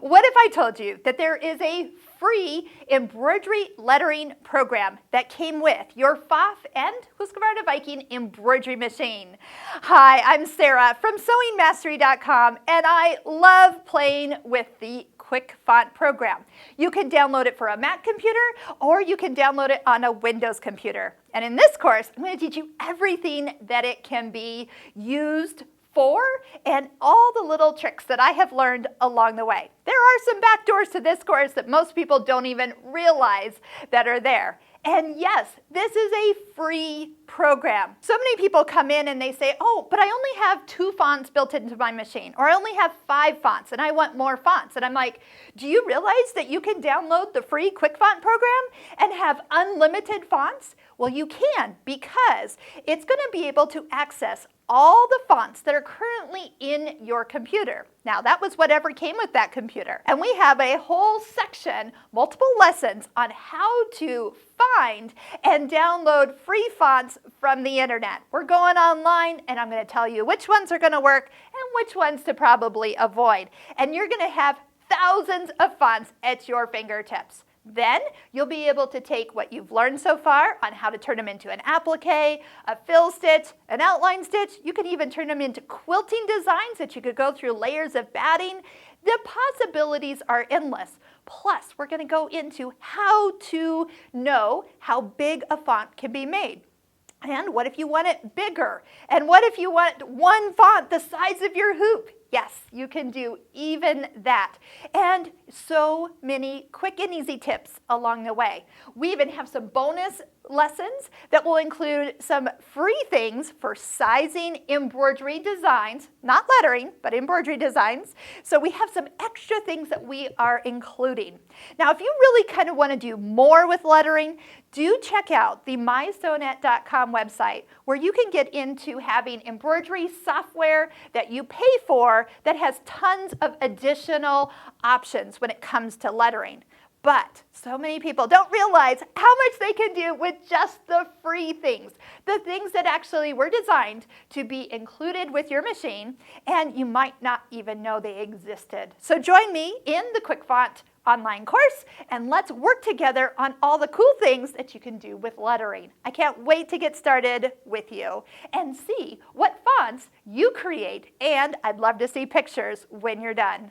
What if I told you that there is a free embroidery lettering program that came with your Pfaff and Husqvarna Viking embroidery machine? Hi, I'm Sarah from sewingmastery.com, and I love playing with the Quick Font program. You can download it for a Mac computer, or you can download it on a Windows computer. And in this course, I'm going to teach you everything that it can be used for and all the little tricks that I have learned along the way. There are some back doors to this course that most people don't even realize that are there. And yes, this is a free program. So many people come in and they say, oh, but I only have 2 fonts built into my machine, or I only have 5 fonts and I want more fonts. And I'm like, do you realize that you can download the free Quick Font program and have unlimited fonts? Well, you can, because it's going to be able to access all the fonts that are currently in your computer. Now, that was whatever came with that computer. And we have a whole section, multiple lessons on how to find and download free fonts from the internet. We're going online, and I'm going to tell you which ones are going to work and which ones to probably avoid. And you're going to have thousands of fonts at your fingertips. Then you'll be able to take what you've learned so far on how to turn them into an applique, a fill stitch, an outline stitch. You can even turn them into quilting designs that you could go through layers of batting. The possibilities are endless. Plus, we're going to go into how to know how big a font can be made. And what if you want it bigger? And what if you want one font the size of your hoop? Yes, you can do even that. And so many quick and easy tips along the way. We even have some bonus lessons that will include some free things for sizing embroidery designs, not lettering, but embroidery designs. So we have some extra things that we are including. Now, if you really kind of want to do more with lettering, do check out the mySewNet.com website, where you can get into having embroidery software that you pay for that has tons of additional options when it comes to lettering. But so many people don't realize how much they can do with just the free things, the things that actually were designed to be included with your machine, and you might not even know they existed. So join me in the Quick Font online course, and let's work together on all the cool things that you can do with lettering. I can't wait to get started with you and see what fonts you create, and I'd love to see pictures when you're done.